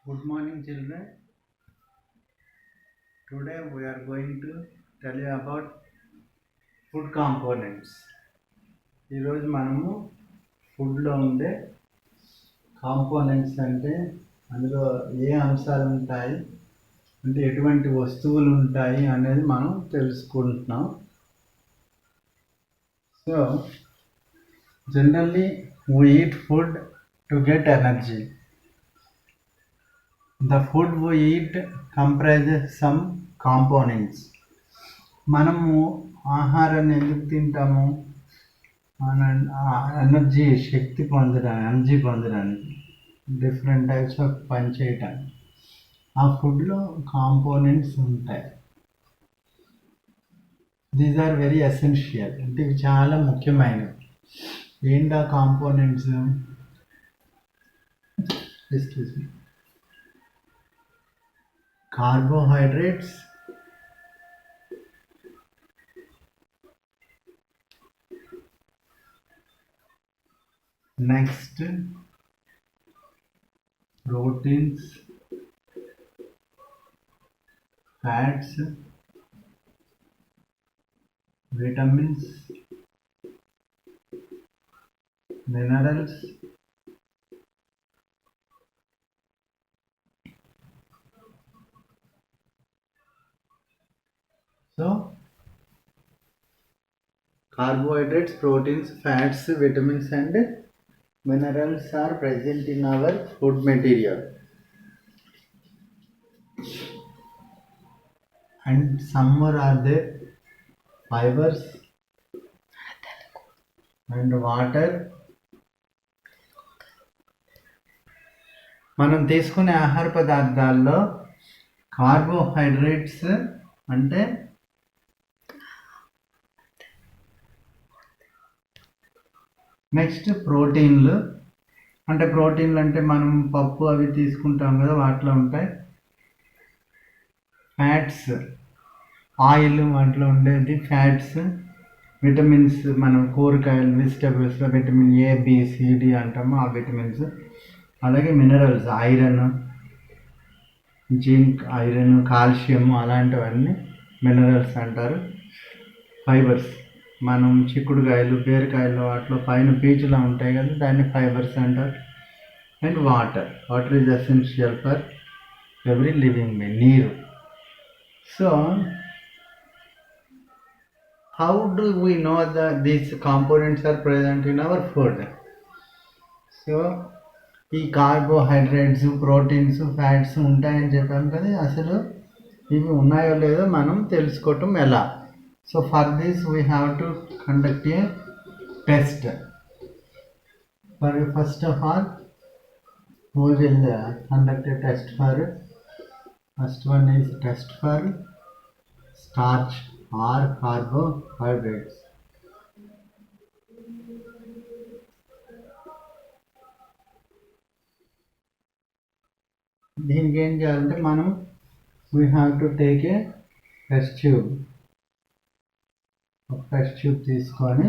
Good morning, children. Today we are going to tell you about food components. ఈరోజు మనము ఫుడ్లో ఉండే components అంటే అందులో ఏ అంశాలు ఉంటాయి అంటే ఎటువంటి వస్తువులు ఉంటాయి అనేది మనం తెలుసుకుంటున్నాం. So generally we eat food to get energy. The food we eat comprises some components. మనము ఆహారాన్ని ఎందుకు తింటాము? ఎనర్జీ పొందడానికి డిఫరెంట్ టైప్స్ ఆఫ్ పని చేయటానికి ఆ ఫుడ్లో కాంపోనెంట్స్ ఉంటాయి. దీస్ ఆర్ వెరీ ఎసెన్షియల్, అంటే ఇవి చాలా ముఖ్యమైనవి. ఏంటి ఆ components? Excuse me. Carbohydrates, next proteins, fats, vitamins, minerals, so carbohydrates, proteins, fats, vitamins and minerals are present in our food material, and some more are there fibers and water. మనం తీసుకునే ఆహార పదార్థాల్లో కార్బోహైడ్రేట్స్ అంటే next ప్రోటీన్లు అంటే మనం పప్పు అవి తీసుకుంటాం కదా, వాటిలో ఉంటాయి. ఫ్యాట్స్, ఆయిల్ వాటిలో ఉండేది ఫ్యాట్స్. విటమిన్స్, మనం కూరగాయలు వెజిటబుల్స్లో vitamin A, B, C, D అంటాము, ఆ విటమిన్స్. అలాగే minerals, iron, zinc, iron, calcium అలాంటివన్నీ మినరల్స్ అంటారు. ఫైబర్స్, మనం చిక్కుడుకాయలు, బీరకాయలు వాటిలో పైన పీచులా ఉంటాయి కదా, దాన్ని ఫైబర్స్ అంటారు. And water is essential for every living being, నీరు. So how do we know these components are present in our food? So ఈ కార్బోహైడ్రేట్స్, ప్రోటీన్స్, ఫ్యాట్స్ ఉంటాయని చెప్పాను కదా, అసలు ఇవి ఉన్నాయో లేదో మనం తెలుసుకోవటం ఎలా? So for this we have to conduct a test. First of all, we will conduct a test for, first one is test for starch or carbohydrates. దీనికి ఏం చేయాలంటే మనం we have to take a test tube. ఒక test tube తీసుకొని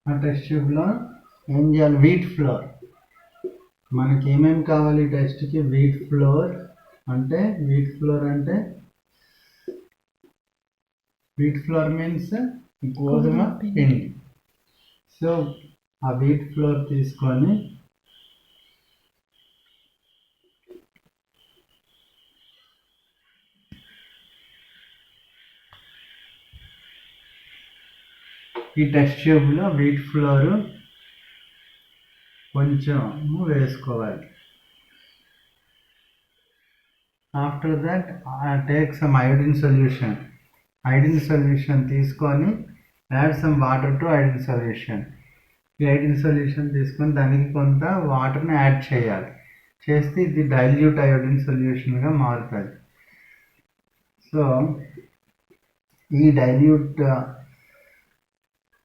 ఆ test ట్యూబ్లో ఏం చేయాలి? Wheat flour. మనకి ఏమేమి కావాలి టెస్ట్కి? వీట్ ఫ్లోర్ అంటే వీట్ ఫ్లోర్ మీన్స్ గోధుమ పిండి. సో ఆ వీట్ ఫ్లోర్ తీసుకొని ఈ టెస్ట్ ట్యూబ్లో వీట్ ఫ్లోర్ కొంచెం వేసుకోవాలి. After that take some iodine solution తీసుకొని add some water to iodine solution. ఈ ఐడిన్ సొల్యూషన్ తీసుకొని దానికి కొంత వాటర్ని యాడ్ చేయాలి. చేస్తే ఇది డైల్యూట్ అయోడిన్ సొల్యూషన్గా మారుతుంది. సో ఈ dilute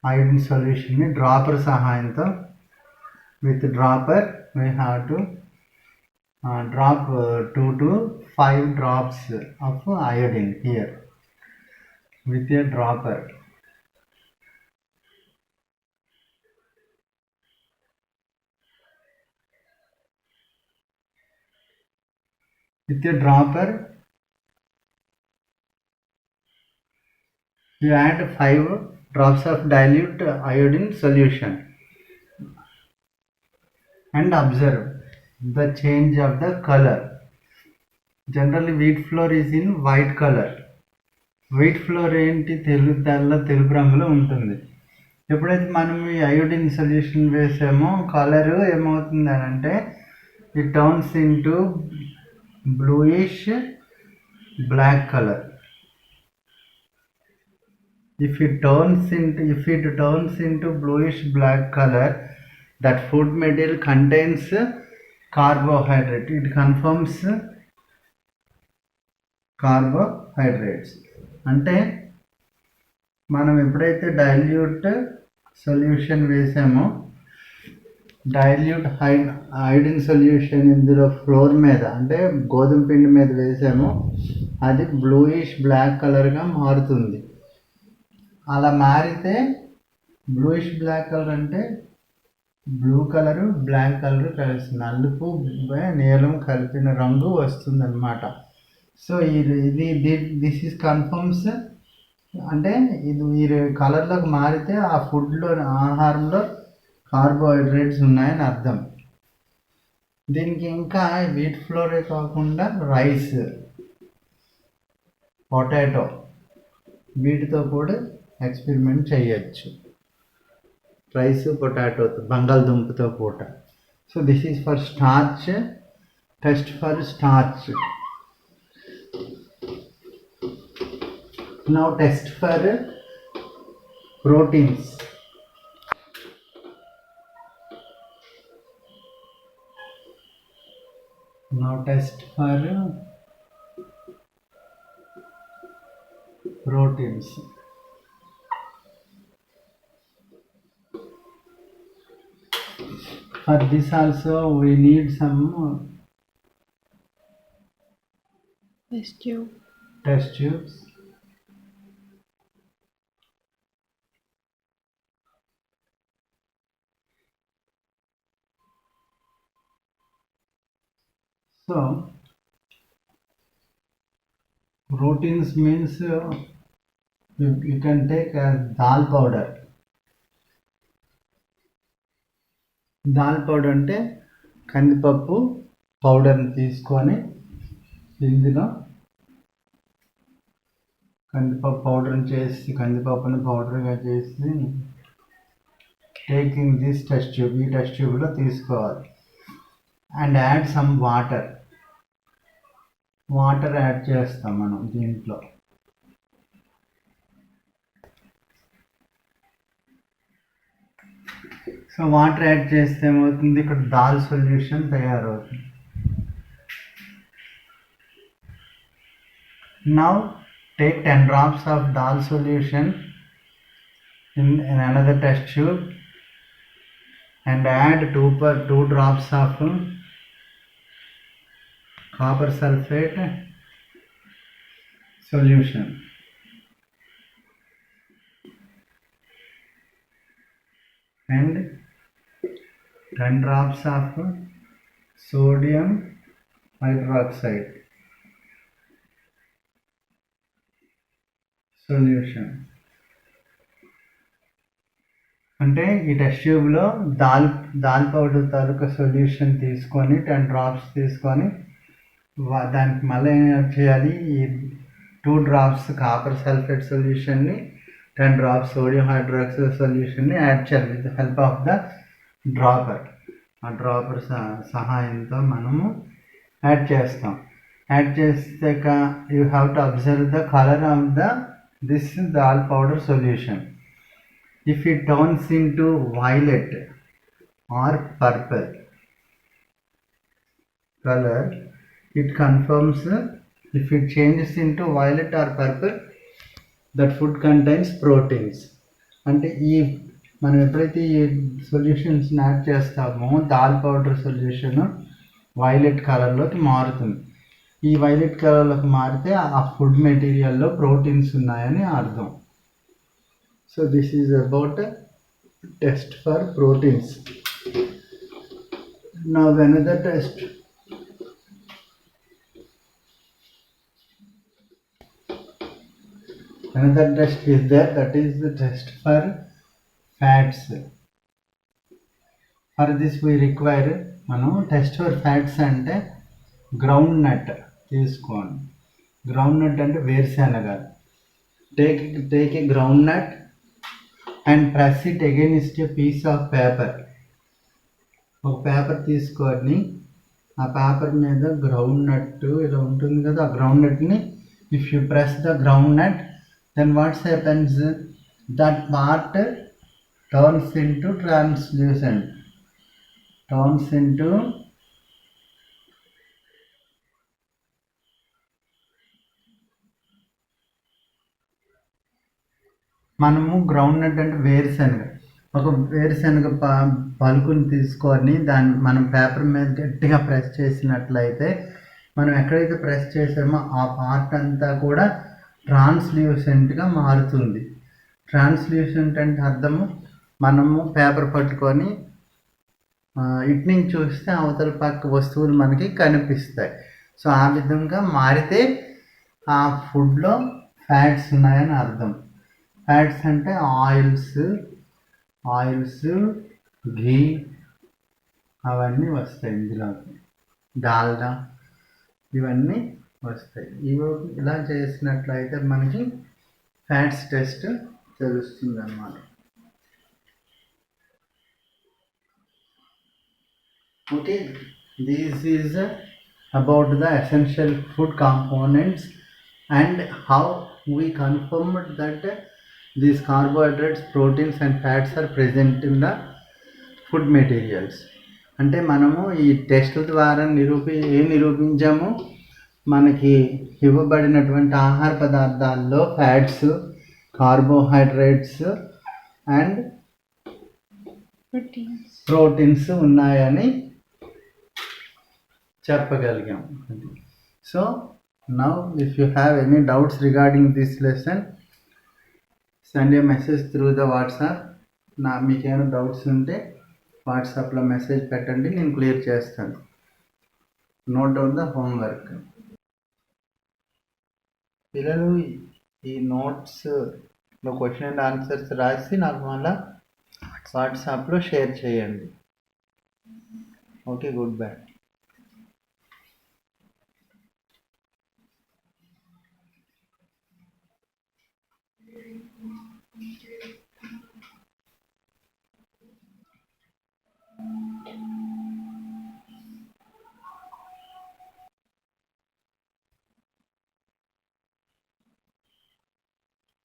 iodine solution ni dropper sahayanto, with dropper we have to drop 2 to 5 drops of iodine here with a dropper. With a dropper, you add 5 drops of dilute iodine solution and observe the change of the color. Generally wheat flour is in white color. Wheat flour ఏంటి తెలుపు రంగులో ఉంటుంది. ఎప్పుడైతే మనం ఈ iodine solution వేసామో colour ఏమవుతుంది అని అంటే it turns into bluish black colour. If it turns into bluish black color, that food material contains carbohydrate. It confirms carbohydrates. అంటే మనం ఎప్పుడైతే డైల్యూట్ సొల్యూషన్ వేసామో డైల్యూట్ ఐడిన్ సొల్యూషన్ ఇందులో ఫ్లోర్ మీద అంటే గోధుమ పిండి మీద వేసామో అది బ్లూయిష్ బ్లాక్ కలర్గా మారుతుంది. అలా మారితే బ్లూయిష్ బ్లాక్ కలర్ అంటే బ్లూ కలరు బ్లాక్ కలర్ కలిసి నలుపు నీలం కలిపిన రంగు వస్తుంది అన్నమాట. సో ఇది దిస్ ఈజ్ కన్ఫర్మ్స్ అంటే ఇది మీరు కలర్లోకి మారితే ఆ ఫుడ్లో ఆహారంలో కార్బోహైడ్రేట్స్ ఉన్నాయని అర్థం. దీనికి ఇంకా వీట్ ఫ్లోరే కాకుండా రైస్, పొటాటో వీటితో కూడా ఎక్స్పెరిమెంట్ చేయొచ్చు. రైస్, పొటాటో, బంగాళదుంపతో పూట. So this is for starch. Test for starch. Now test for proteins. Now test for proteins. For this also we need some test tubes. So proteins means you can take dal powder. Dal powder అంటే కందిపప్పు పౌడర్ని తీసుకొని ఇందులో కందిపప్పు పౌడర్ని చేసి కందిపప్పుని పౌడర్గా చేసి taking this test tube, ఈ టెస్ట్ ట్యూబ్లో తీసుకోవాలి. And add some water add చేస్తాం మనం దీంట్లో. సో వాటర్ యాడ్ చేస్తే ఏమవుతుంది, ఇక్కడ దాల్ సొల్యూషన్ తయారవుతుంది. Now take 10 drops of dal solution in another test tube and add 2 drops of copper sulfate solution. And 10 drops of sodium hydroxide solution. అంటే ఈ test ట్యూబ్లో దాల్ పౌడర్ తాలూకా సొల్యూషన్ తీసుకొని 10 drops తీసుకొని దానికి మళ్ళీ ఏం చేయాలి, ఈ 2 drops కాపర్ సల్ఫేట్ సొల్యూషన్ని 10 drops సోడియం హైడ్రాక్సైడ్ సొల్యూషన్ని యాడ్ చేయాలి with help of the dropper. ఆ డ్రాపర్ సహాయంతో మనము యాడ్ చేస్తాం. యాడ్ చేసాక you have to observe the colour of this dal powder solution. If it turns into violet or purple color, it confirms. If it changes into violet or purple, that food contains proteins. అంటే ఈ మనం ఎప్పుడైతే ఈ solutions add చేస్తామో dal powder solution violet కలర్లోకి మారుతుంది. ఈ violet కలర్లోకి మారితే ఆ ఫుడ్ మెటీరియల్లో ప్రోటీన్స్ ఉన్నాయని అర్థం. So this is about a test for proteins. Now another test Another test is there, that is the test for fats. For this we require మనం test for fats అంటే ground nut తీసుకోండి. Ground nut అంటే వేరుశెనగ. Take a ground nut and press it against a piece of paper. ఒక paper తీసుకొని ఆ paper మీద ground nut ఇలా ఉంటుంది కదా, ఆ గ్రౌండ్ నట్ని if you press the ground nut then what's happens, that part turns into translucent, turns into మనము గ్రౌండ్ నట్ అంటే వేరుశనగ. ఒక వేరుశనగ పలుకుని తీసుకొని దాన్ని మనం పేపర్ మీద గట్టిగా ప్రెస్ చేసినట్లయితే మనం ఎక్కడైతే ప్రెస్ చేసామో ఆ పార్ట్ అంతా కూడా ట్రాన్స్లూసెంట్గా మారుతుంది. ట్రాన్స్లూసెంట్ అంటే అర్థము, మనము పేపర్ పట్టుకొని ఇటు నుంచి చూస్తే అవతల పక్క వస్తువులు మనకి కనిపిస్తాయి. సో ఆ విధంగా మారితే ఆ ఫుడ్లో ఫ్యాట్స్ ఉన్నాయని అర్థం. ఫ్యాట్స్ అంటే ఆయిల్స్, ఘీ అవన్నీ వస్తాయి ఇందులోకి, డాల్డా ఇవన్నీ వస్తాయి. ఇవి ఇలా చేసినట్లయితే మనకి ఫ్యాట్స్ టెస్ట్ తెలుస్తుంది అన్నమాట. Okay, this is about the essential food components and how we confirmed that these carbohydrates, proteins and fats are present in the food materials. అంటే మనము ఈ టెస్టుల ద్వారా నిరూపించాము, మనకి ఇవ్వబడినటువంటి ఆహార పదార్థాల్లో ఫ్యాట్స్, కార్బోహైడ్రేట్స్ అండ్ ప్రోటీన్స్ ఉన్నాయని చెప్పగలిగాం. So now if you have any doubts regarding this lesson, send a message through the WhatsApp. మీకేమైనా డౌట్స్ ఉంటే వాట్సాప్లో మెసేజ్ పెట్టండి, నేను క్లియర్ చేస్తాను. Note down the homework. పిల్లలు ఈ నోట్స్లో క్వశ్చన్ అండ్ ఆన్సర్స్ రాసి నాకు మళ్ళీ వాట్సాప్లో షేర్ చేయండి. Okay, good bye.